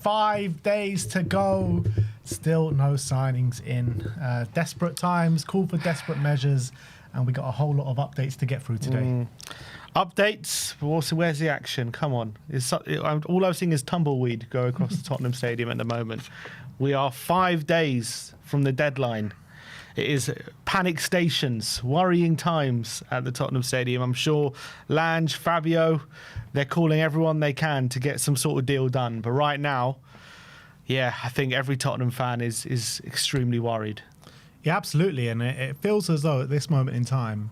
5 days to go. Still no signings in. Desperate times, call for desperate measures, and we got a whole lot of updates to get through today. Updates? Where's the action? Come on. All I'm seeing is tumbleweed go across the Tottenham Stadium at the moment. We are 5 days from the deadline. It is panic stations, worrying times at the Tottenham Stadium. I'm sure Lange, Fabio, they're calling everyone they can to get some sort of deal done. But right now, yeah, I think every Tottenham fan is extremely worried. Yeah, absolutely. And it feels as though at this moment in time,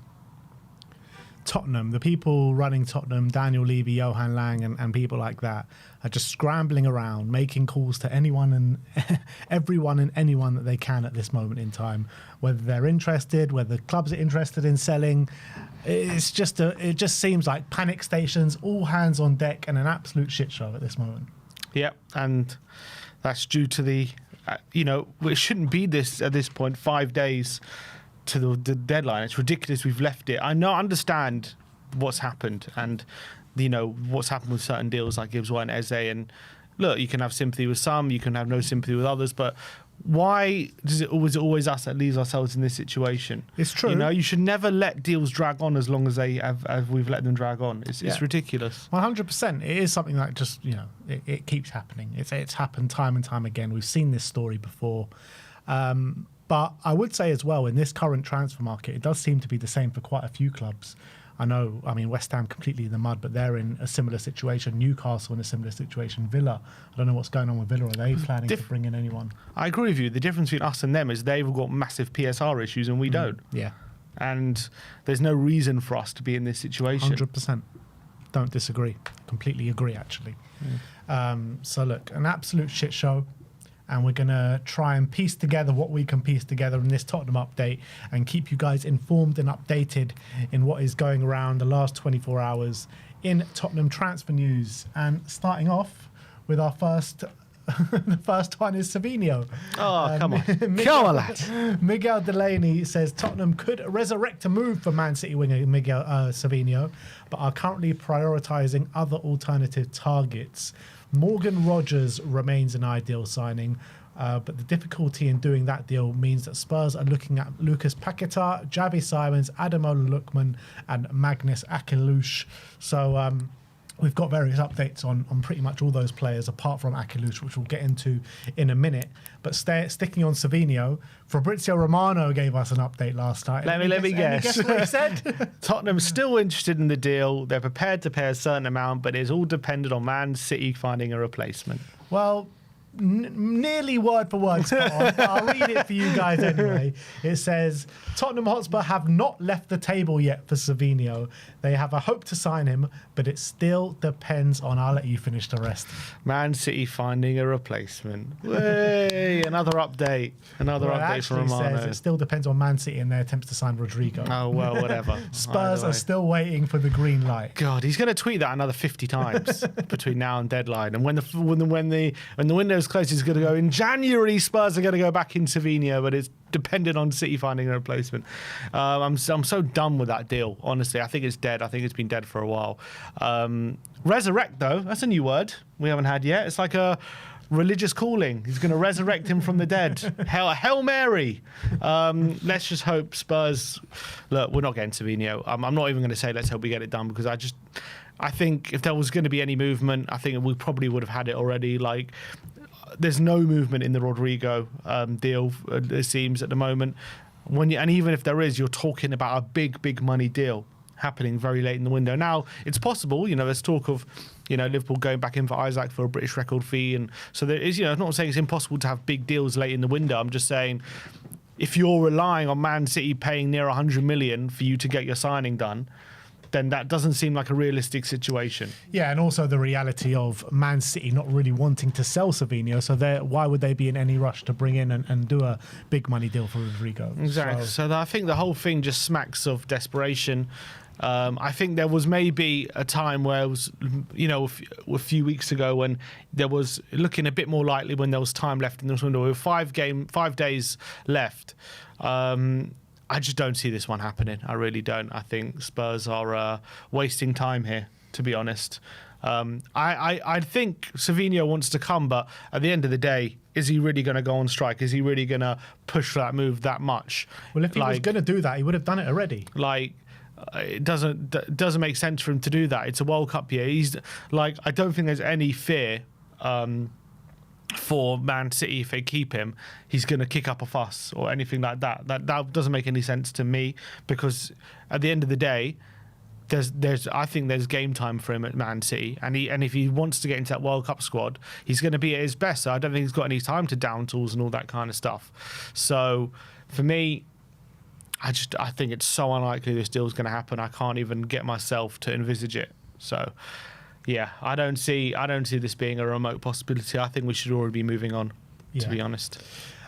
Tottenham, the people running Tottenham, Daniel Levy, Johan Lang, and people like that, are just scrambling around, making calls to anyone and everyone and anyone that they can at this moment in time, whether they're interested, whether clubs are interested in selling. It just seems like panic stations, all hands on deck, and an absolute shit show at this moment. Yeah, and that's due to the, it shouldn't be this at this point, 5 days to the deadline. It's ridiculous we've left it. I understand what's happened and what's happened with certain deals like Gibbs White and Eze, and look, you can have sympathy with some, you can have no sympathy with others, but why is it always us that leaves ourselves in this situation? It's true. You should never let deals drag on as long as we've let them drag on. It's ridiculous. 100%. It is something that just it keeps happening. It's happened time and time again. We've seen this story before. But I would say as well, in this current transfer market, it does seem to be the same for quite a few clubs. I mean, West Ham completely in the mud, but they're in a similar situation. Newcastle in a similar situation. Villa, I don't know what's going on with Villa. Are they planning to bring in anyone? I agree with you. The difference between us and them is they've got massive PSR issues and we don't. Yeah. And there's no reason for us to be in this situation. 100%. Don't disagree. Completely agree, actually. So look, an absolute shit show. And we're going to try and piece together what we can piece together in this Tottenham update and keep you guys informed and updated in what is going around the last 24 hours in Tottenham transfer news. And starting off with our first... the first one is Savinho. Oh, come on. Come on, lad. Miguel Delaney says Tottenham could resurrect a move for Man City winger Miguel Savinho, but are currently prioritising other alternative targets. Morgan Rogers remains an ideal signing, but the difficulty in doing that deal means that Spurs are looking at Lucas Paqueta, Xavi Simons, Ademola Lookman, and Magnus Akilush. So we've got various updates on pretty much all those players, apart from Akilush, which we'll get into in a minute. But sticking on Savinho, Fabrizio Romano gave us an update last night. Let me guess. Guess what he said? Tottenham's still interested in the deal. They're prepared to pay a certain amount, but it's all dependent on Man City finding a replacement. Well, nearly word for word spot on, but I'll read it for you guys anyway. It says, Tottenham Hotspur have not left the table yet for Savinho. They have a hope to sign him, but it still depends on... I'll let you finish the rest. Man City finding a replacement. Way, another update. Another update from Romano. Says it still depends on Man City and their attempts to sign Rodrigo. Oh, well, whatever. Spurs are still waiting for the green light. God, he's going to tweet that another 50 times between now and deadline. And when the window's closed, he's going to go, in January, Spurs are going to go back in Savinho, but it's dependent on City finding a replacement. I'm so done with that deal, honestly. I think it's dead. I think it's been dead for a while. Resurrect, though, that's a new word we haven't had yet. It's like a religious calling. He's going to resurrect him from the dead. Hail Mary. Let's just hope Spurs... Look, we're not getting Savinho. I'm not even going to say let's hope we get it done, because I think if there was going to be any movement, I think we probably would have had it already. Like, there's no movement in the Rodrigo deal, it seems, at the moment. And even if there is, you're talking about a big money deal happening very late in the window. Now, it's possible, there's talk of, Liverpool going back in for Isaac for a British record fee. And so there is, I'm not saying it's impossible to have big deals late in the window. I'm just saying, if you're relying on Man City paying near 100 million for you to get your signing done, then that doesn't seem like a realistic situation. Yeah, and also the reality of Man City not really wanting to sell Savinho, so why would they be in any rush to bring in and do a big money deal for Rodrigo? Exactly. So I think the whole thing just smacks of desperation. I think there was maybe a time where it was, a few weeks ago when there was looking a bit more likely when there was time left in this window. With 5 days left. I just don't see this one happening. I really don't. I think Spurs are wasting time here, to be honest. I think Savinho wants to come, but at the end of the day, is he really going to go on strike? Is he really going to push for that move that much? Well, if he was going to do that, he would have done it already. It doesn't make sense for him to do that. It's a World Cup year. He's like, I don't think there's any fear for Man City if they keep him. He's going to kick up a fuss or anything like that. That doesn't make any sense to me, because at the end of the day, I think there's game time for him at Man City, and if he wants to get into that World Cup squad, he's going to be at his best. So I don't think he's got any time to down tools and all that kind of stuff. So for me, I think it's so unlikely this deal's going to happen. I can't even get myself to envisage it. So yeah, I don't see this being a remote possibility. I think we should already be moving on, to be honest.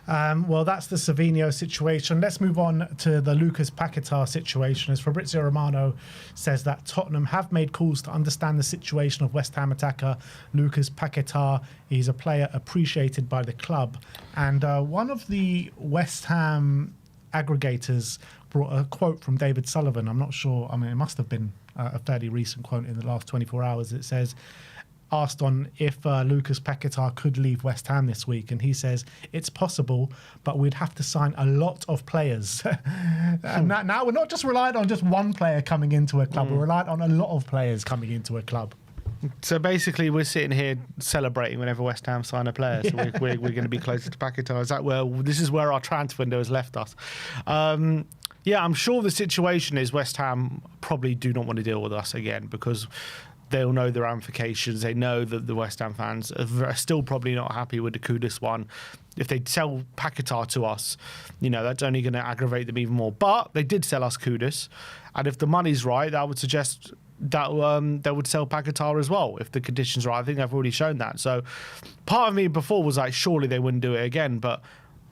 Well, that's the Savinho situation. Let's move on to the Lucas Paquetá situation. As Fabrizio Romano says that Tottenham have made calls to understand the situation of West Ham attacker Lucas Paquetá. He's a player appreciated by the club. And one of the West Ham aggregators brought a quote from David Sullivan. I'm not sure. I mean, it must have been a fairly recent quote in the last 24 hours. It says, asked on if Lucas Paquetá could leave West Ham this week, and he says it's possible, but we'd have to sign a lot of players. And now we're not just reliant on just one player coming into a club, we're reliant on a lot of players coming into a club. So basically, we're sitting here celebrating whenever West Ham sign a player. So we're going to be closer to Paquetá. Is that this is where our transfer window has left us? Yeah, I'm sure the situation is West Ham probably do not want to deal with us again, because they'll know the ramifications. They know that the West Ham fans are still probably not happy with the Kudus one. If they sell Paquetá to us, that's only going to aggravate them even more. But they did sell us Kudus, and if the money's right, that would suggest that they would sell Paquetá as well if the conditions are right. I think I've already shown that. So part of me before was like, surely they wouldn't do it again. But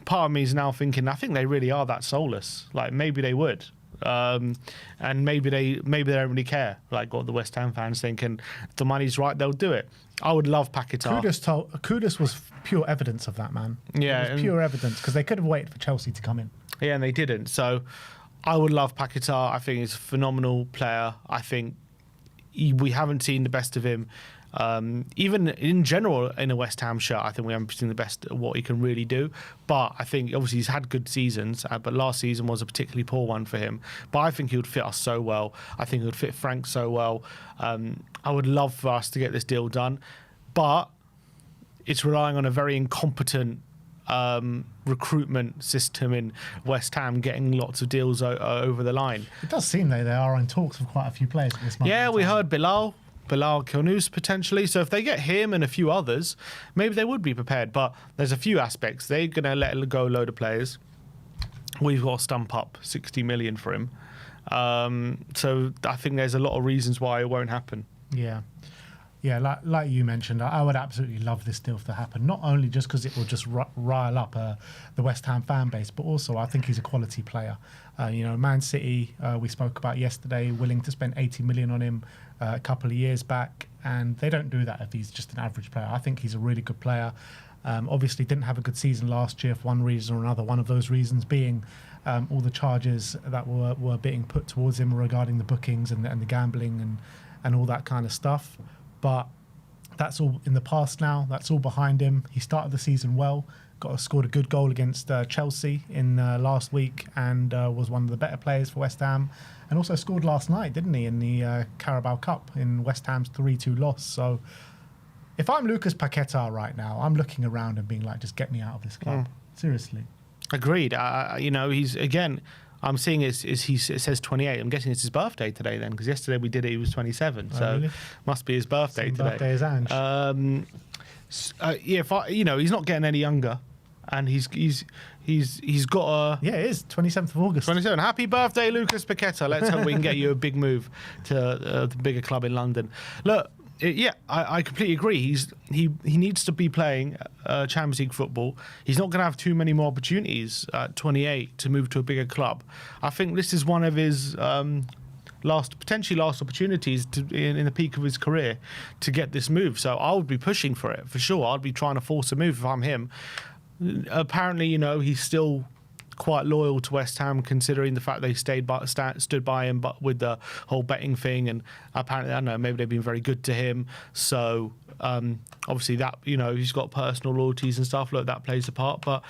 part of me is now thinking, I think they really are that soulless. Like, maybe they would. And maybe they don't really care, like what the West Ham fans think, and if the money's right, they'll do it. I would love Paquetá. Kudus was pure evidence of that, man. Yeah, it was pure evidence, because they could have waited for Chelsea to come in. Yeah, and they didn't. So I would love Paquetá. I think he's a phenomenal player. I think we haven't seen the best of him. Even in general in a West Ham shirt, I think we haven't seen the best of what he can really do. But I think obviously he's had good seasons, but last season was a particularly poor one for him. But I think he would fit us so well. I think he would fit Frank so well. I would love for us to get this deal done, but it's relying on a very incompetent recruitment system in West Ham getting lots of deals over the line. It does seem they are in talks with quite a few players at this moment. Yeah, we heard Bilal Kounouz potentially. So if they get him and a few others, maybe they would be prepared. But there's a few aspects. They're going to let go a load of players. We've got to stump up 60 million for him. So I think there's a lot of reasons why it won't happen. Yeah. Yeah, like you mentioned, I would absolutely love this deal to happen. Not only just because it will just rile up the West Ham fan base, but also I think he's a quality player. Man City, we spoke about yesterday, willing to spend 80 million on him a couple of years back, and they don't do that if he's just an average player. I think he's a really good player. Obviously didn't have a good season last year for one reason or another. One of those reasons being all the charges that were being put towards him regarding the bookings and the gambling and all that kind of stuff. But that's all in the past now. That's all behind him. He started the season well, scored a good goal against Chelsea in last week, and was one of the better players for West Ham. And also scored last night, didn't he, in the Carabao Cup in West Ham's 3-2 loss. So if I'm Lucas Paquetá right now, I'm looking around and being like, just get me out of this club. Seriously. Agreed. He's, again, I'm seeing it says 28. I'm guessing it's his birthday today then, because yesterday we did it, he was 27. So really? Must be his birthday Same today. Birthday as Ange. He's not getting any younger, and he's got a... Yeah, it is 27th of August. 27. Happy birthday, Lucas Paquetá. Let's hope we can get you a big move to the bigger club in London. Look, I completely agree. He needs to be playing Champions League football. He's not going to have too many more opportunities at 28 to move to a bigger club. I think this is one of his potentially last opportunities in the peak of his career to get this move. So I would be pushing for it for sure. I'd be trying to force a move if I'm him. Apparently, he's still quite loyal to West Ham, considering the fact they stood by him, but with the whole betting thing, and apparently, I don't know, maybe they've been very good to him. So obviously that, he's got personal loyalties and stuff. Look, that plays a part, but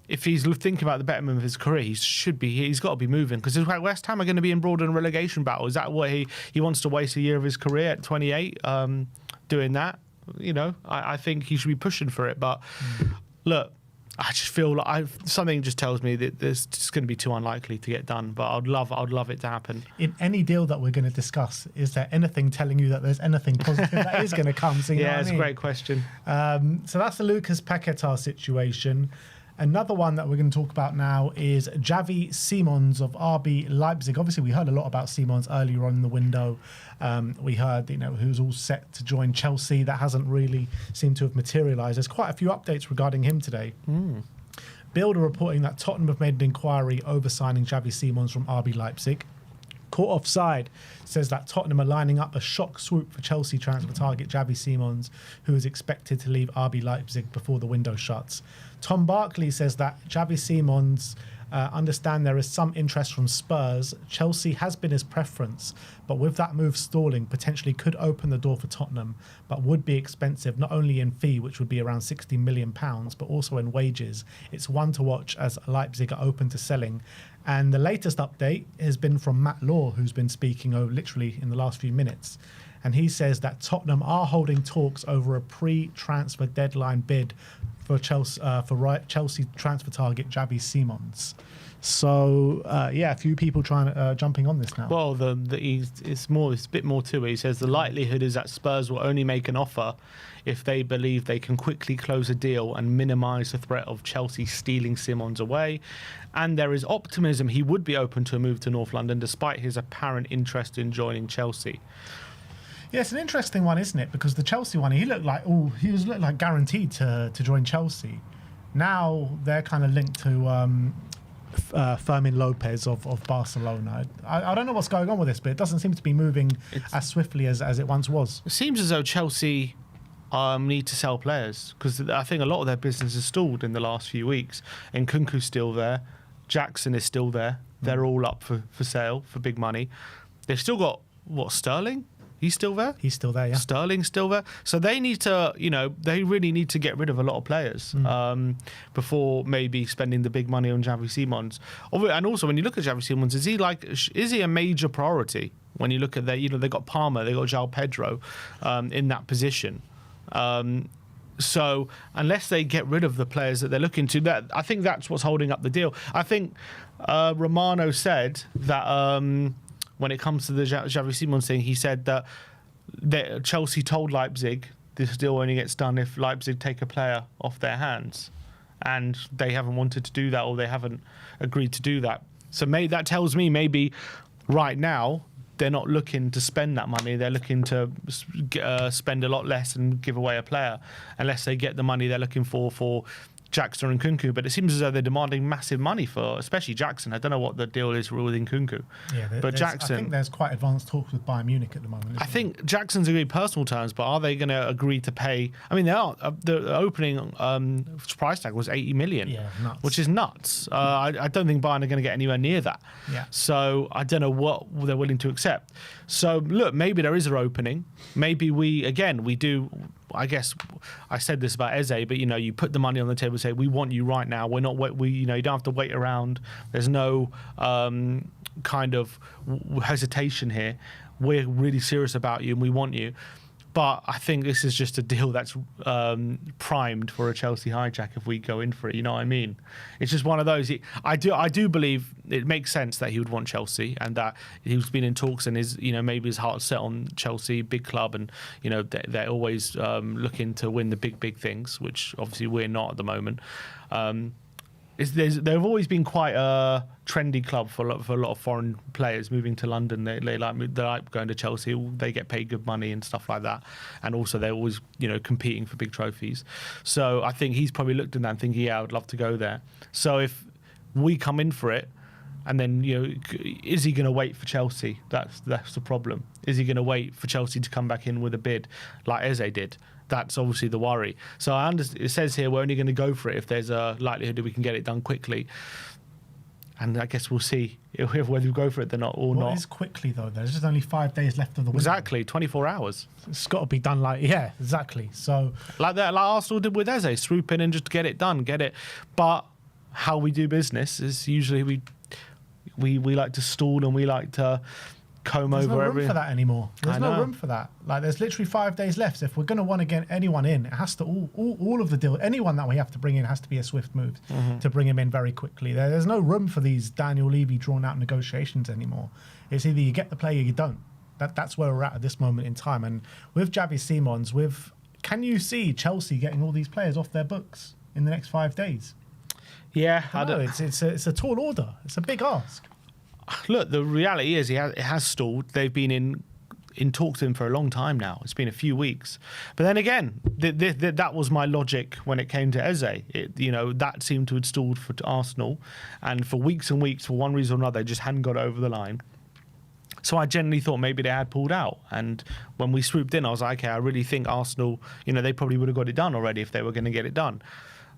if he's thinking about the betterment of his career, he's got to be moving, because West Ham are going to be embroiled in a relegation battle. Is that what he wants to waste a year of his career at 28 doing that? I think he should be pushing for it. But look, I just feel like something just tells me that this is going to be too unlikely to get done. But I'd love it to happen. In any deal that we're going to discuss, is there anything telling you that there's anything positive that is going to come? So it's a great question. So that's the Lucas Paqueta situation. Another one that we're going to talk about now is Xavi Simons of RB Leipzig. Obviously, we heard a lot about Simons earlier on in the window. We heard, he was all set to join Chelsea. That hasn't really seemed to have materialised. There's quite a few updates regarding him today. Bild are reporting that Tottenham have made an inquiry over signing Xavi Simons from RB Leipzig. Caught Offside says that Tottenham are lining up a shock swoop for Chelsea transfer target Xavi Simons, who is expected to leave RB Leipzig before the window shuts. Tom Barkley says that Xavi Simons understand there is some interest from Spurs. Chelsea has been his preference, but with that move stalling, potentially could open the door for Tottenham, but would be expensive, not only in fee, which would be around £60 million, but also in wages. It's one to watch as Leipzig are open to selling. And the latest update has been from Matt Law, who's been speaking literally in the last few minutes. And he says that Tottenham are holding talks over a pre-transfer deadline bid for Chelsea transfer target Xavi Simons. So a few people jumping on this now. Well, it's a bit more to it. He says the likelihood is that Spurs will only make an offer if they believe they can quickly close a deal and minimise the threat of Chelsea stealing Simons away. And there is optimism he would be open to a move to North London despite his apparent interest in joining Chelsea. Yeah, it's an interesting one, isn't it? Because the Chelsea one, he looked like guaranteed to join Chelsea. Now they're kind of linked to Fermin Lopez of Barcelona. I don't know what's going on with this, but it doesn't seem to be moving as swiftly as it once was. It seems as though Chelsea need to sell players, because I think a lot of their business is stalled in the last few weeks. And Nkunku's still there. Jackson is still there. They're all up for sale for big money. They've still got, Sterling? He's still there? He's still there, yeah. Sterling's still there. So they need to, they really need to get rid of a lot of players before maybe spending the big money on Xavi Simons. And also, when you look at Xavi Simons, is he a major priority? When you look at they got Palmer, they got João Pedro in that position. So unless they get rid of the players that they're looking to, I think that's what's holding up the deal. I think Romano said that when it comes to the Xavi Simons thing, he said that Chelsea told Leipzig this deal only gets done if Leipzig take a player off their hands, and they haven't wanted to do that, or they haven't agreed to do that. So that tells me maybe right now they're not looking to spend that money. They're looking to spend a lot less and give away a player, unless they get the money they're looking for Jackson and Nkunku. But it seems as though they're demanding massive money for, especially Jackson. I don't know what the deal is with Nkunku. Yeah, but Jackson, I think there's quite advanced talks with Bayern Munich at the moment. I think Jackson's agreed personal terms, but are they going to agree to pay? I mean, they are. The opening price tag was 80 million, nuts. Which is nuts. I don't think Bayern are going to get anywhere near that. Yeah. So I don't know what they're willing to accept. So look, maybe there is an opening. Maybe we do. I guess I said this about Eze, but you put the money on the table and say, we want you right now. We're not, you don't have to wait around. There's no kind of hesitation here. We're really serious about you and we want you. But I think this is just a deal that's primed for a Chelsea hijack if we go in for it. You know what I mean? It's just one of those. I do believe it makes sense that he would want Chelsea, and that he's been in talks and his maybe his heart's set on Chelsea, big club, and they're always looking to win the big things, which obviously we're not at the moment. They've always been quite a trendy club for a lot of foreign players moving to London. They like going to Chelsea. They get paid good money and stuff like that, and also they're always competing for big trophies. So I think he's probably looked at that and thinking, yeah, I would love to go there. So if we come in for it, and then is he going to wait for Chelsea? That's the problem. Is he going to wait for Chelsea to come back in with a bid like Eze did? That's obviously the worry. So I understand, it says here we're only going to go for it if there's a likelihood that we can get it done quickly. And I guess we'll see whether we go for it or not. What is quickly, though? There's just only 5 days left of the window. Exactly, 24 hours. It's got to be done exactly. So like Arsenal did with Eze, swoop in and just get it done, get it. But how we do business is usually we like to stall and we like to comb there's over no room everything. for that anymore. There's no room for that. Like, there's literally 5 days left. If we're going to want to get anyone in, it has to all of the deal. Anyone that we have to bring in has to be a swift move to bring him in very quickly. There's no room for these Daniel Levy drawn out negotiations anymore. It's either you get the player or you don't. That's where we're at this moment in time. And with Xavi Simons, can you see Chelsea getting all these players off their books in the next 5 days? Yeah, I don't know. It's a tall order. It's a big ask. Look, the reality is it has stalled. They've been in talks with him for a long time now. It's been a few weeks. But then again, that was my logic when it came to Eze. That seemed to have stalled for Arsenal. And for weeks and weeks, for one reason or another, they just hadn't got over the line. So I genuinely thought maybe they had pulled out. And when we swooped in, I was like, okay, I really think Arsenal, they probably would have got it done already if they were going to get it done.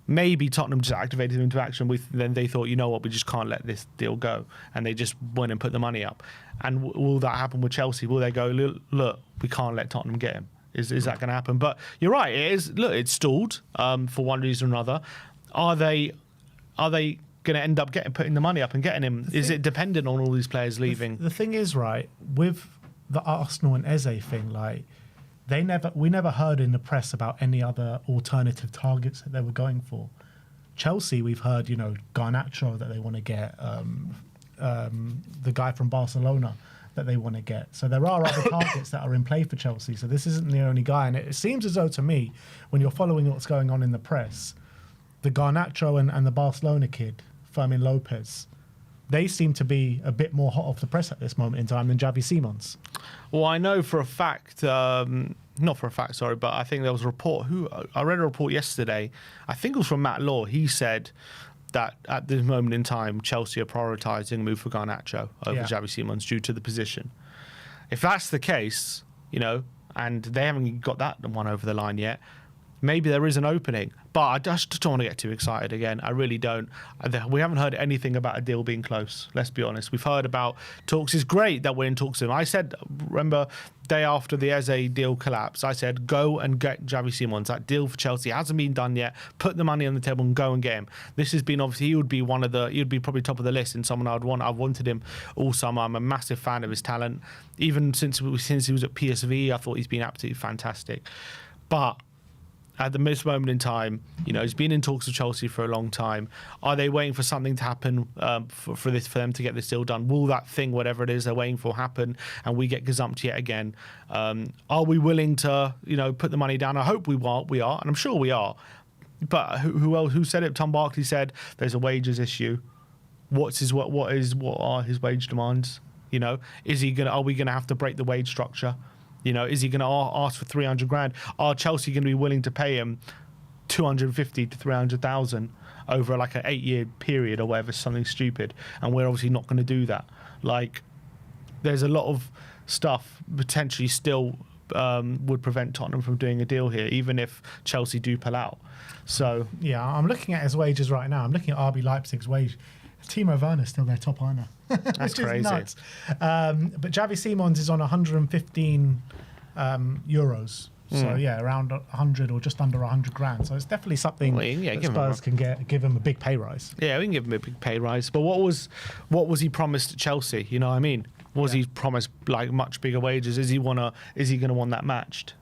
Maybe Tottenham just activated them into action. Then they thought, you know what, we just can't let this deal go. And they just went and put the money up. And will that happen with Chelsea? Will they go, look, we can't let Tottenham get him? Is that going to happen? But you're right, it is. Look, it's stalled for one reason or another. Are they going to end up putting the money up and getting him? Is it dependent on all these players leaving? The thing is, right, with the Arsenal and Eze thing, like, we never heard in the press about any other alternative targets that they were going for. Chelsea, we've heard, Garnacho that they want to get, the guy from Barcelona that they want to get. So there are other targets that are in play for Chelsea. So this isn't the only guy. And it seems as though, to me, when you're following what's going on in the press, the Garnacho and the Barcelona kid, Fermin Lopez, they seem to be a bit more hot off the press at this moment in time than Xavi Simons. Well, I know for a fact, not for a fact, sorry, but I think there was a report. I read a report yesterday. I think it was from Matt Law. He said that at this moment in time, Chelsea are prioritising a move for Garnacho over Xavi Simons due to the position. If that's the case, and they haven't got that one over the line yet, maybe there is an opening. But I just don't want to get too excited again. I really don't. We haven't heard anything about a deal being close. Let's be honest. We've heard about talks. It's great that we're in talks with him. I said, remember, day after the Eze deal collapsed, I said, go and get Xavi Simons. That deal for Chelsea hasn't been done yet. Put the money on the table and go and get him. This has been, obviously, he would be probably top of the list and someone I'd want. I've wanted him all summer. I'm a massive fan of his talent. Even since he was at PSV, I thought he's been absolutely fantastic. But at the moment in time, he's been in talks with Chelsea for a long time. Are they waiting for something to happen for them to get this deal done? Will that thing, whatever it is they're waiting for, happen and we get gazumped yet again? Are we willing to, put the money down? I hope we are, and I'm sure we are. But who said it? Tom Barkley said there's a wages issue. What are his wage demands? Are we gonna have to break the wage structure? Is he going to ask for 300 grand? Are Chelsea going to be willing to pay him 250 to 300,000 over like an 8-year period or whatever, something stupid? And we're obviously not going to do that. Like, there's a lot of stuff potentially still would prevent Tottenham from doing a deal here, even if Chelsea do pull out. So yeah, I'm looking at his wages right now. I'm looking at RB Leipzig's wage. Timo Werner's still their top earner. That's crazy. Nuts. But Xavi Simons is on 115 euros. So around 100 or just under 100 grand. So it's definitely something that Spurs can give him a big pay rise. Yeah, we can give him a big pay rise. But what was he promised at Chelsea? You know what I mean? Was he promised like much bigger wages? Is he going to want that matched?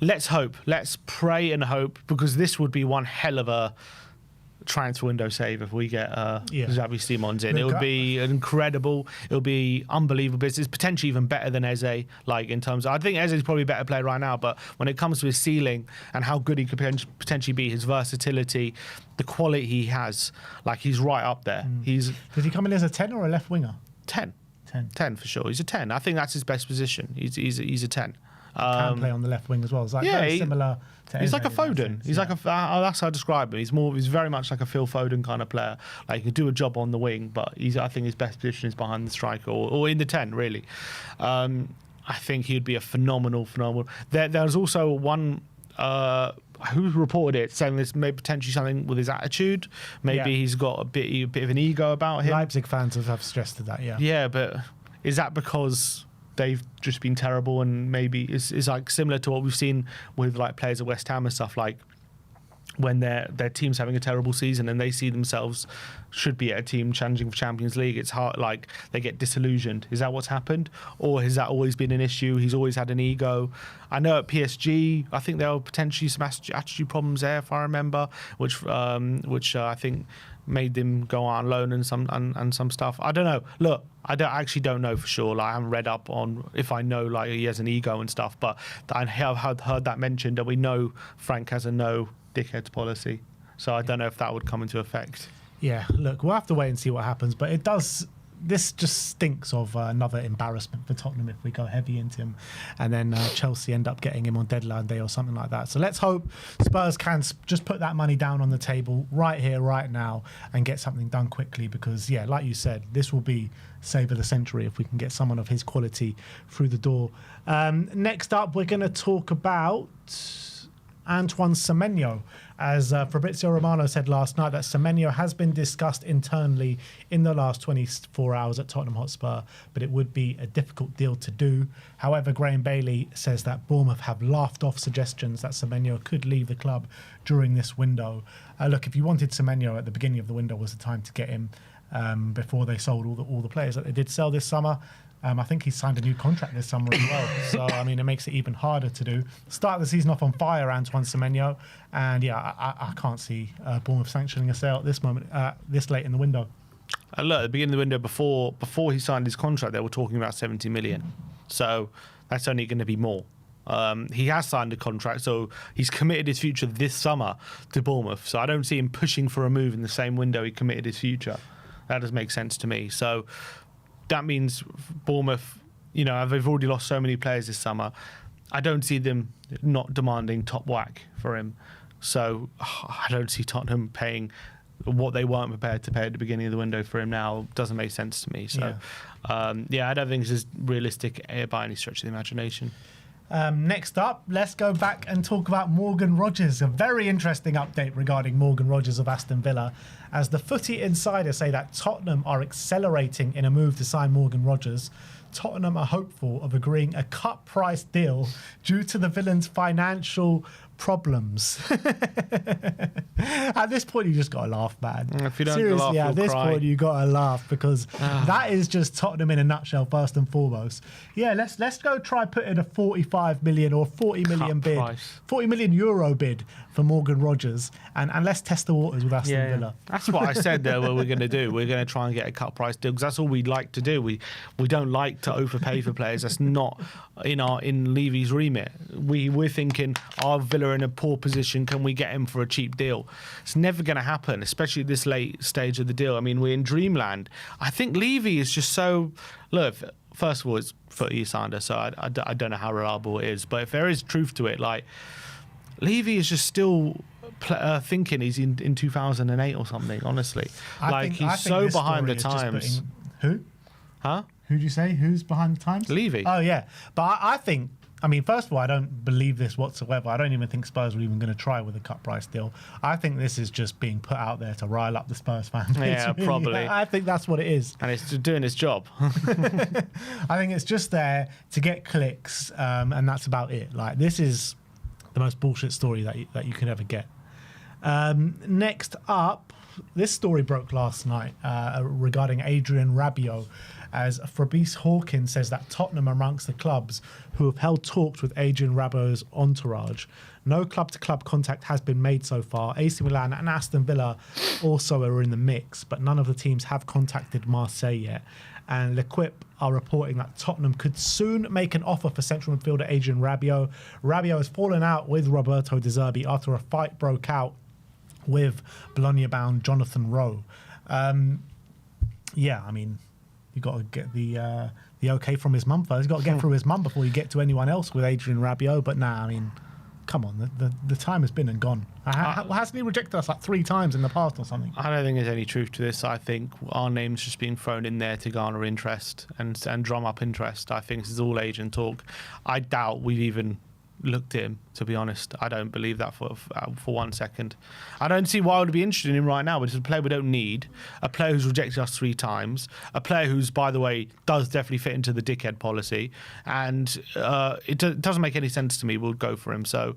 Let's hope. Let's pray and hope, because this would be one hell of a transfer window save if we get Xavi Simons in. It would be incredible. It would be unbelievable business, potentially even better than Eze. Like, in terms of, I think Eze is probably a better player right now, but when it comes to his ceiling and how good he could potentially be, his versatility, the quality he has, like, he's right up there. Does he come in as a 10 or a left winger? 10 for sure. He's a 10. I think that's his best position. He's a 10. Can play on the left wing as well. It's like very similar to he's Eze like a Foden. He's like that's how I describe him. He's very much like a Phil Foden kind of player. Like, he can do a job on the wing, but I think his best position is behind the striker or in the 10, really. I think he'd be a phenomenal. There's also one who reported it, saying this may potentially something with his attitude. Maybe he's got a bit of an ego about him. Leipzig fans have suggested that, yeah. Yeah, but is that because they've just been terrible, and maybe it's like similar to what we've seen with like players at West Ham and stuff, like when their team's having a terrible season and they see themselves should be at a team challenging for Champions League, it's hard, like they get disillusioned. Is that what's happened, or has that always been an issue? He's always had an ego. I know at PSG, I think there were potentially some attitude problems there, if I remember, which I think made them go on loan and some stuff. I don't know. Look, I actually don't know for sure. Like, I haven't read up on if I know like he has an ego and stuff, but I have heard that mentioned, and we know Frank has a no dickheads policy, so I don't know if that would come into effect. Yeah, look, we'll have to wait and see what happens, but it does. This just stinks of another embarrassment for Tottenham if we go heavy into him, and then Chelsea end up getting him on deadline day or something like that. So let's hope Spurs can just put that money down on the table right here, right now, and get something done quickly, because, yeah, like you said, this will be save of the century if we can get someone of his quality through the door. Next up, we're going to talk about Antoine Semenyo, as Fabrizio Romano said last night, that Semenyo has been discussed internally in the last 24 hours at Tottenham Hotspur, but it would be a difficult deal to do. However, Graham Bailey says that Bournemouth have laughed off suggestions that Semenyo could leave the club during this window. Look, if you wanted Semenyo at the beginning of the window was the time to get him, before they sold all the players that they did sell this summer. I think he's signed a new contract this summer as well. So, I mean, it makes it even harder to do. Start the season off on fire, Antoine Semenyo. And, yeah, I can't see Bournemouth sanctioning a sale at this moment, this late in the window. Look, at the beginning of the window, before he signed his contract, they were talking about 70 million. So that's only going to be more. He has signed a contract, so he's committed his future this summer to Bournemouth. So I don't see him pushing for a move in the same window he committed his future. That does make sense to me. So that means Bournemouth, you know, they've already lost so many players this summer. I don't see them not demanding top whack for him. So I don't see Tottenham paying what they weren't prepared to pay at the beginning of the window for him now. Doesn't make sense to me. So, I don't think this is realistic by any stretch of the imagination. Next up, let's go back and talk about Morgan Rogers. A very interesting update regarding Morgan Rogers of Aston Villa, as the Footy Insider say that Tottenham are accelerating in a move to sign Morgan Rogers. Tottenham are hopeful of agreeing a cut price deal due to the villain's financial problems. At this point, you just got to laugh, man. If you don't Seriously, laugh, at this point, you got to laugh, because that is just Tottenham in a nutshell, first and foremost. Yeah, let's go try putting a 45 million or 40 million bid, 40 million euro bid for Morgan Rogers, and let's test the waters with Aston Villa. That's what I said there. What we're going to do, we're going to try and get a cut price deal, because that's all we'd like to do. We don't like to overpay for players. That's not in Levy's remit. We're thinking, are Villa in a poor position? Can we get him for a cheap deal? It's never going to happen, especially at this late stage of the deal. I mean, we're in dreamland. I think Levy is just so... Look, first of all, it's Footy Insider, so I don't know how reliable it is. But if there is truth to it, like, Levy is just still thinking he's in 2008 or something, honestly. I think he's so behind the times. Who? Huh? Who'd you say? Who's behind the times? Levy. Oh, yeah. But I think... I mean, first of all, I don't believe this whatsoever. I don't even think Spurs were even going to try with a cut price deal. I think this is just being put out there to rile up the Spurs fan base. Yeah, really. probably. I think that's what it is. And it's doing its job. I think it's just there to get clicks, and that's about it. Like, this is the most bullshit story that you could ever get. Next up, this story broke last night regarding Adrian Rabiot, as Fabrice Hawkins says that Tottenham are amongst the clubs who have held talks with Adrian Rabiot's entourage. No club-to-club contact has been made so far. AC Milan and Aston Villa also are in the mix, but none of the teams have contacted Marseille yet. And L'Equipe are reporting that Tottenham could soon make an offer for central midfielder Adrian Rabiot. Rabiot has fallen out with Roberto De Zerbi after a fight broke out with Bologna-bound Jonathan Rowe. I mean... You've got to get the okay from his mum first. You've got to get through his mum before you get to anyone else with Adrian Rabiot. But I mean, come on, the time has been and gone. Hasn't he rejected us like 3 times in the past or something? I don't think there's any truth to this. I think our name's just been thrown in there to garner interest and drum up interest. I think this is all agent talk. I doubt we've even looked at him, to be honest. I don't believe that for 1 second. I don't see why I would be interested in him right now, but it's a player we don't need, a player who's rejected us 3 times, a player who's, by the way, does definitely fit into the dickhead policy, and it doesn't make any sense to me. We'll go for him. So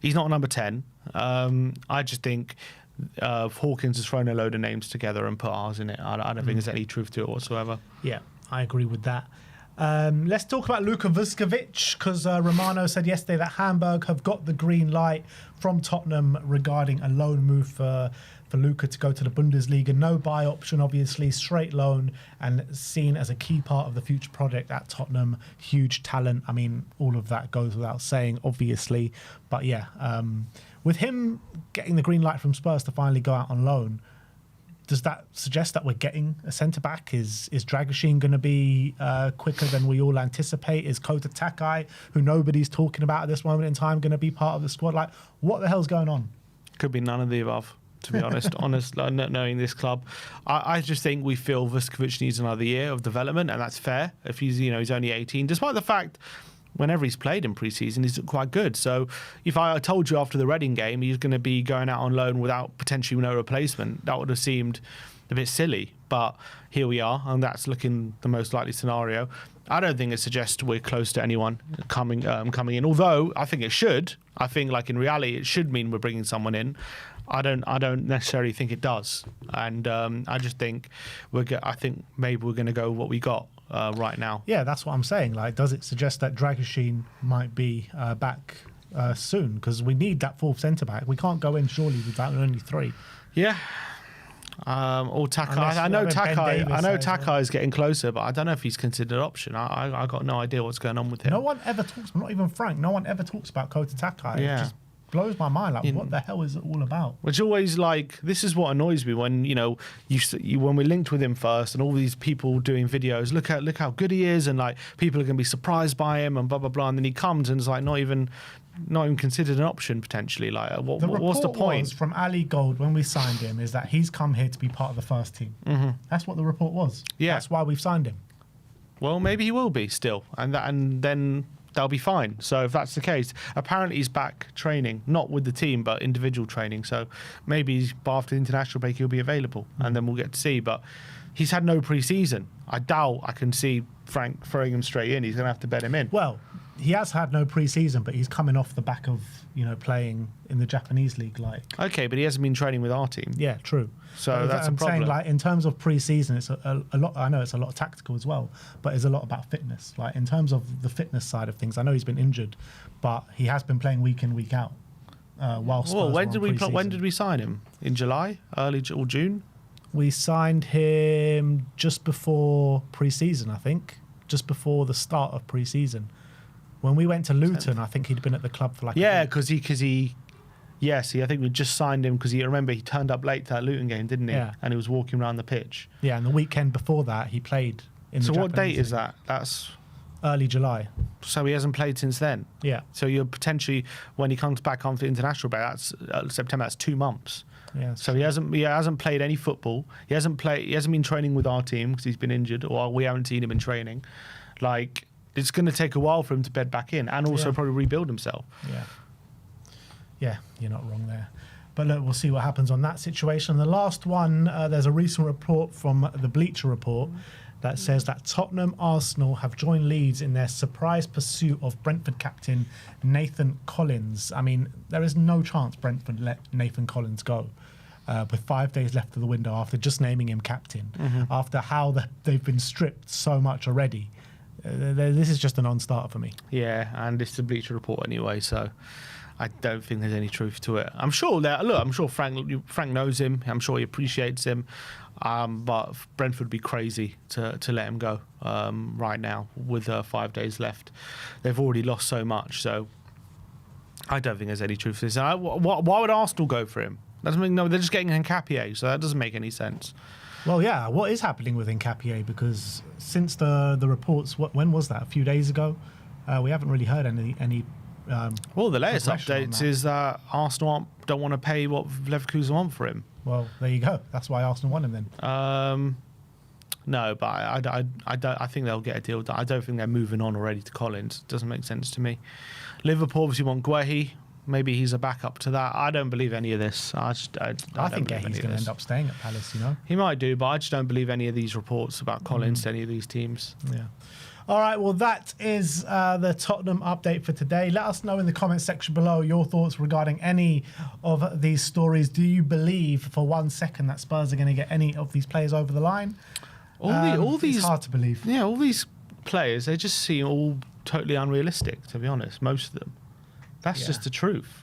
he's not number 10. I just think Hawkins has thrown a load of names together and put ours in it. I don't think there's any truth to it whatsoever. Yeah, I agree with that. Let's talk about Luka Vusković, because Romano said yesterday that Hamburg have got the green light from Tottenham regarding a loan move for Luka to go to the Bundesliga. No buy option, obviously, straight loan, and seen as a key part of the future project at Tottenham. Huge talent. I mean, all of that goes without saying, obviously. But yeah, with him getting the green light from Spurs to finally go out on loan, does that suggest that we're getting a centre-back? Is Dragusin going to be quicker than we all anticipate? Is Kota Takai, who nobody's talking about at this moment in time, going to be part of the squad? Like, what the hell's going on? Could be none of the above, to be honest. Not knowing this club, I just think we feel Vusković needs another year of development, and that's fair. If he's only 18, despite the fact, whenever he's played in pre-season, he's quite good. So if I told you after the Reading game he's going to be going out on loan without potentially no replacement, that would have seemed a bit silly. But here we are, and that's looking the most likely scenario. I don't think it suggests we're close to anyone coming in, although I think it should. I think, like, in reality, it should mean we're bringing someone in. I don't necessarily think it does, and I just think I think maybe we're going to go with what we got right now. Yeah, that's what I'm saying. Like, does it suggest that Dragusin might be back soon? Because we need that 4th centre back. We can't go in surely without only 3. Yeah. Or Takai. I know Takai is getting closer, but I don't know if he's considered an option. I got no idea what's going on with him. No one ever talks. Not even Frank. No one ever talks about Kota Takai. Yeah. It just blows my mind. Like, what the hell is it all about? Which always, like, this is what annoys me when when we linked with him first, and all these people doing videos. Look how good he is, and like people are going to be surprised by him, and blah blah blah. And then he comes and it's like not even considered an option potentially. Like, what's the point? Was from Ali Gold when we signed him is that he's come here to be part of the first team. Mm-hmm. That's what the report was. Yeah, that's why we've signed him. Well, maybe he will be still, and then they'll be fine. So if that's the case, apparently he's back training, not with the team, but individual training. So maybe after the international break he'll be available, and then we'll get to see. But he's had no pre-season. I doubt I can see Frank throwing him straight in. He's going to have to bet him in. Well, he has had no pre-season, but he's coming off the back of playing in the Japanese league. Like, okay, but he hasn't been training with our team. Yeah, true. So that's a problem. I'm saying, like, in terms of pre-season, it's a lot. I know it's a lot of tactical as well, but it's a lot about fitness. Like, in terms of the fitness side of things, I know he's been injured, but he has been playing week in, week out. When did we sign him? In July, or June? We signed him just before pre-season, I think, just before the start of pre-season. When we went to Luton, I think he'd been at the club for like because he I think we just signed him because remember he turned up late to that Luton game, didn't he? Yeah. And he was walking around the pitch. Yeah, and the weekend before that he played in the Japanese what date league. is that? That's early July. So he hasn't played since then? Yeah. So you're potentially, when he comes back after international break, that's September, that's 2 months. Yeah. So he hasn't played any football. He hasn't been training with our team because he's been injured, or we haven't seen him in training. Like, it's going to take a while for him to bed back in, and also probably rebuild himself. Yeah, you're not wrong there. But look, we'll see what happens on that situation. The last one, there's a recent report from the Bleacher Report that says that Tottenham Arsenal have joined Leeds in their surprise pursuit of Brentford captain Nathan Collins. I mean, there is no chance Brentford let Nathan Collins go. With 5 days left of the window after just naming him captain, after how they've been stripped so much already. This is just a non-starter for me. Yeah, and it's the Bleacher Report anyway, so I don't think there's any truth to it. I'm sure I'm sure Frank knows him. I'm sure he appreciates him. But Brentford would be crazy to let him go right now with 5 days left. They've already lost so much, so I don't think there's any truth to this. Why would Arsenal go for him? They're just getting Nketiah, so that doesn't make any sense. Well, yeah, what is happening with Nketiah? Because since the reports, when was that? A few days ago, we haven't really heard any. Well, the latest updates is that Arsenal don't want to pay what Leverkusen want for him. Well, there you go. That's why Arsenal want him then. No, but I think they'll get a deal done. I don't think they're moving on already to Collins. It doesn't make sense to me. Liverpool obviously want Guehi. Maybe he's a backup to that. I don't believe any of this. I think he's going to end up staying at Palace, you know? He might do, but I just don't believe any of these reports about Collins to any of these teams. Yeah. All right, well, that is the Tottenham update for today. Let us know in the comment section below your thoughts regarding any of these stories. Do you believe for 1 second that Spurs are going to get any of these players over the line? All these, it's hard to believe. Yeah, all these players, they just seem all totally unrealistic, to be honest, most of them. That's just the truth.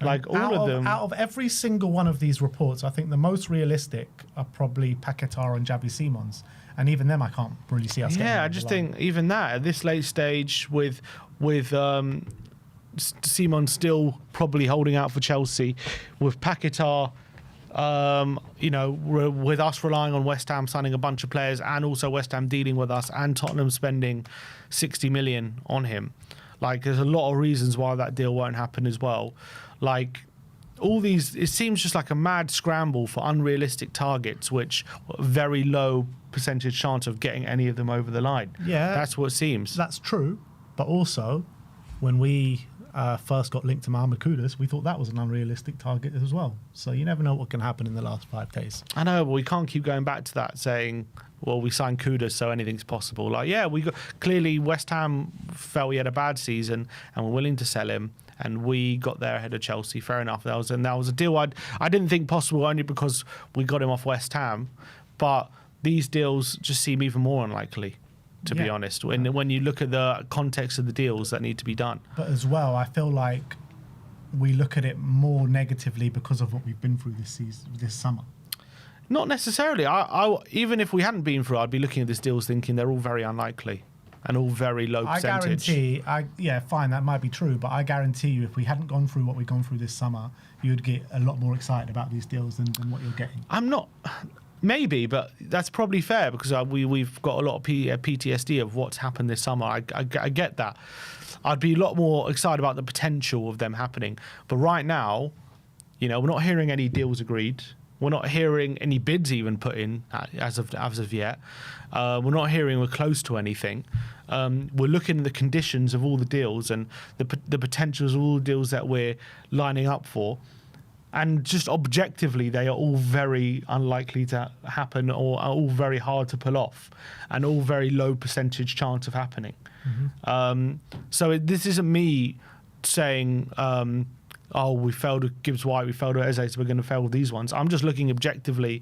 Like all of them. Out of every single one of these reports, I think the most realistic are probably Paquetá and Xavi Simons. And even them, I can't really see us getting. Yeah, I just think even that at this late stage with Simons still probably holding out for Chelsea, with Paquetá, with us relying on West Ham signing a bunch of players and also West Ham dealing with us and Tottenham spending 60 million on him. Like, there's a lot of reasons why that deal won't happen as well. Like, all these, it seems just like a mad scramble for unrealistic targets, which very low percentage chance of getting any of them over the line. Yeah. That's what it seems. That's true. But also, when we first got linked to Mohamed Kudus, we thought that was an unrealistic target as well. So you never know what can happen in the last 5 days. I know, but we can't keep going back to that saying, well, we signed Kudus, so anything's possible. Like, yeah, clearly West Ham felt he had a bad season and were willing to sell him, and we got there ahead of Chelsea. Fair enough. That was a deal I didn't think possible only because we got him off West Ham. But these deals just seem even more unlikely, to be honest, when you look at the context of the deals that need to be done. But as well, I feel like we look at it more negatively because of what we've been through this summer. Not necessarily. I even if we hadn't been through, I'd be looking at these deals thinking they're all very unlikely and all very low percentage. Fine, that might be true, but I guarantee you if we hadn't gone through what we've gone through this summer, you'd get a lot more excited about these deals than what you're getting. I'm not... Maybe, but that's probably fair because we've got a lot of PTSD of what's happened this summer. I get that. I'd be a lot more excited about the potential of them happening. But right now, we're not hearing any deals agreed. We're not hearing any bids even put in as of yet. We're not hearing we're close to anything. We're looking at the conditions of all the deals and the potentials of all the deals that we're lining up for. And just objectively, they are all very unlikely to happen or are all very hard to pull off and all very low percentage chance of happening. Mm-hmm. So this isn't me saying, we failed at Gibbs White, we failed at Eze, so we're going to fail with these ones. I'm just looking objectively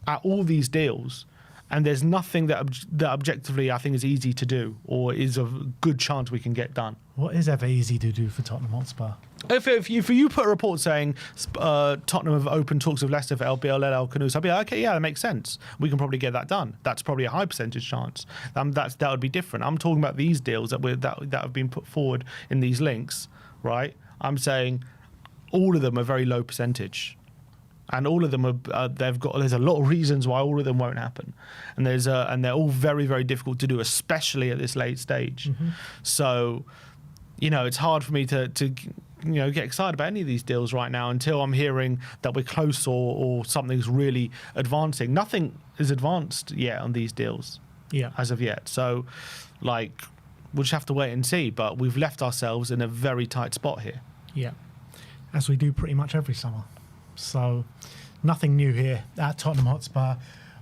at all these deals, and there's nothing that objectively I think is easy to do or is a good chance we can get done. What is ever easy to do for Tottenham Hotspur? If you put a report saying Tottenham have opened talks with Leicester for LBL, El Canoes, I'd be like, okay, yeah, that makes sense. We can probably get that done. That's probably a high percentage chance. That would be different. I'm talking about these deals that have been put forward in these links, right? I'm saying all of them are very low percentage, and all of them are there's a lot of reasons why all of them won't happen, and they're all very, very difficult to do, especially at this late stage. Mm-hmm. So, it's hard for me to get excited about any of these deals right now until I'm hearing that we're close or something's really advancing. Nothing is advanced yet on these deals, as of yet. So, we'll just have to wait and see. But we've left ourselves in a very tight spot here. Yeah, as we do pretty much every summer. So, nothing new here at Tottenham Hotspur.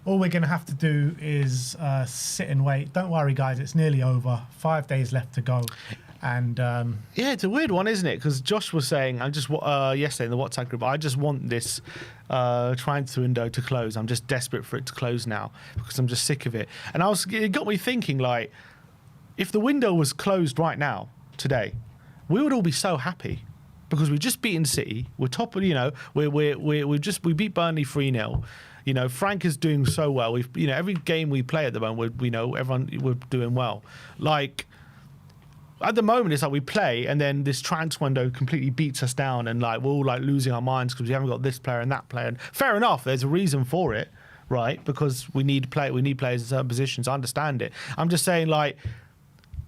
All we're going to have to do is sit and wait. Don't worry, guys, it's nearly over. 5 days left to go. And it's a weird one, isn't it? Because Josh was saying, yesterday in the WhatsApp group, I just want this transfer window to close. I'm just desperate for it to close now because I'm just sick of it. And it got me thinking, if the window was closed right now, today, we would all be so happy because we've just beaten City. We're top of, we beat Burnley 3-0. Frank is doing so well. We've, every game we play at the moment, we're doing well. At the moment, it's like we play and then this transfer window completely beats us down and we're all losing our minds because we haven't got this player and that player. And fair enough, there's a reason for it, right? Because we need players in certain positions. I understand it. I'm just saying,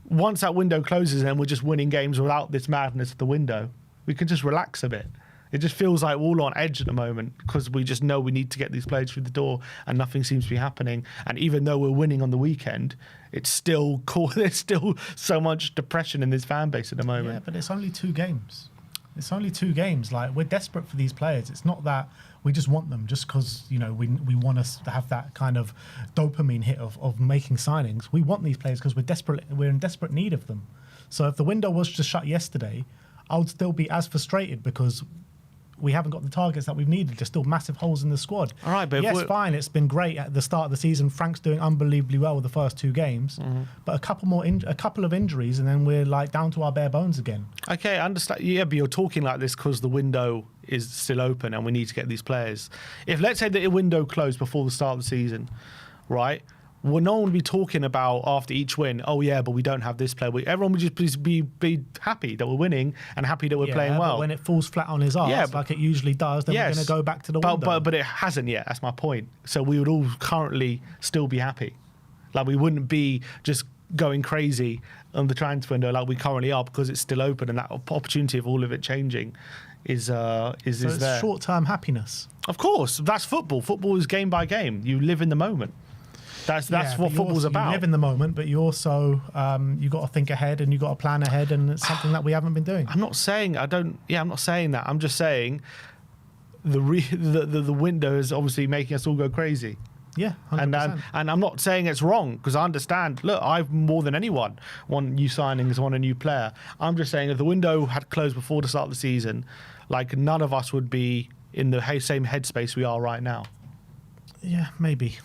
once that window closes and we're just winning games without this madness of the window, we can just relax a bit. It just feels like we're all on edge at the moment because we just know we need to get these players through the door and nothing seems to be happening. And even though we're winning on the weekend, it's still cool. There's still so much depression in this fan base at the moment. Yeah, but it's only 2 games. It's only 2 games. Like, we're desperate for these players. It's not that we just want them just because, you know, we want us to have that kind of dopamine hit of making signings. We want these players because we're in desperate need of them. So if the window was to shut yesterday, I would still be as frustrated because we haven't got the targets that we've needed. There's still massive holes in the squad. All right, but yes, fine. It's been great at the start of the season. Frank's doing unbelievably well with the first 2 games, but a couple of injuries, and then we're like down to our bare bones again. Okay, I understand. Yeah, but you're talking like this because the window is still open and we need to get these players. If let's say that the window closed before the start of the season, right? Well, no one would be talking about after each win, oh yeah, but we don't have this player. Everyone would just be happy that we're winning and happy that we're playing well. But when it falls flat on his arse, like it usually does, then we're going to go back to the window. But it hasn't yet. That's my point. So we would all currently still be happy. Like, we wouldn't be just going crazy on the transfer window like we currently are because it's still open and that opportunity of all of it changing is there. It's short-term happiness. Of course, that's football. Football is game by game. You live in the moment. That's what football's about. You live in the moment, but you also you got to think ahead and you got to plan ahead, and it's something that we haven't been doing. I'm not saying I'm not saying that. I'm just saying the window is obviously making us all go crazy. Yeah, 100%. And I'm not saying it's wrong because I understand. Look, I've more than anyone want new signings, want a new player. I'm just saying if the window had closed before the start of the season, like none of us would be in the same headspace we are right now. Yeah, maybe.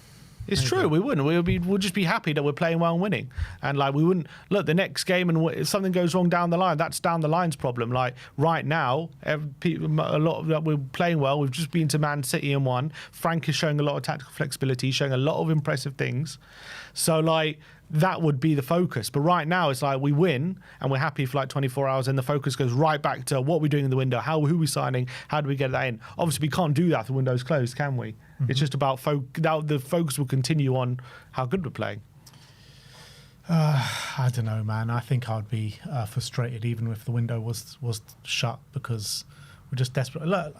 It's true. We wouldn't. We'll just be happy that we're playing well and winning. And like we wouldn't look the next game and if something goes wrong down the line, that's down the line's problem. Like right now, a lot of that we're playing well. We've just been to Man City and won. Frank is showing a lot of tactical flexibility, showing a lot of impressive things. So like that would be the focus. But right now it's like we win and we're happy for like 24 hours and the focus goes right back to what we're doing in the window, who are we signing, how do we get that in? Obviously we can't do that if the window's closed, can we? It's just about the focus will continue on how good we're playing. I don't know, man. I think I'd be frustrated even if the window was shut because we're just desperate. Look,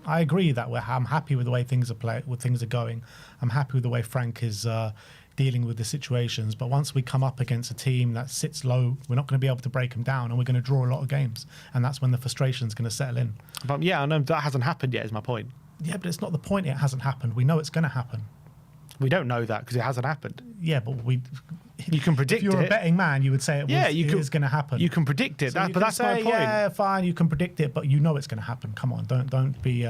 I agree that I'm happy with the way things are going. I'm happy with the way Frank is dealing with the situations. But once we come up against a team that sits low, we're not going to be able to break them down, and we're going to draw a lot of games. And that's when the frustration is going to settle in. But yeah, I know that hasn't happened yet. Is my point. Yeah, but it's not the point. It hasn't happened. We know it's going to happen. We don't know that because it hasn't happened. Yeah, but you can predict it. If you're a betting man, you would say it is going to happen. You can predict it. So But that's my point. Yeah, fine, you can predict it, but you know it's going to happen. Come on, don't be.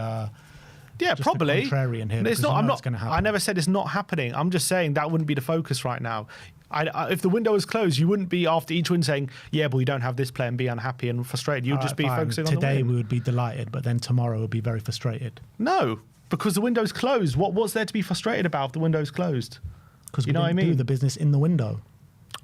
Yeah, just probably. A contrarian here. It's not. It's going to happen. I never said it's not happening. I'm just saying that wouldn't be the focus right now. If the window was closed, you wouldn't be after each win saying, "Yeah, but we don't have this player," and be unhappy and frustrated. You'd just be focusing on the win. Today we would be delighted, but then tomorrow we'd be very frustrated. No. Because the window's closed. What's there to be frustrated about if the window's closed? Because we didn't do the business in the window.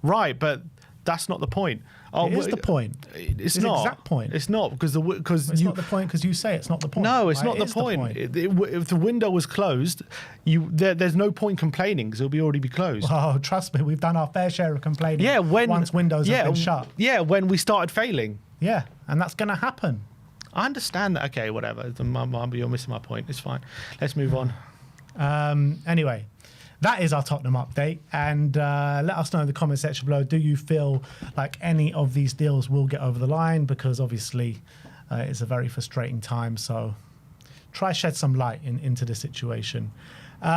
Right, but that's not the point. It is the point. It's not. The exact point. It's not because it's not the point because you say it's not the point. No, it's not the point. If the window was closed, there's no point complaining because it'll already be closed. Oh, trust me, we've done our fair share of complaining. Yeah, once windows have been shut. Yeah, when we started failing. Yeah, and that's going to happen. I understand that. Okay, whatever. You're missing my point. It's fine. Let's move on. Anyway, that is our Tottenham update. And let us know in the comment section below, do you feel like any of these deals will get over the line? Because obviously it's a very frustrating time. So try shed some light into the situation.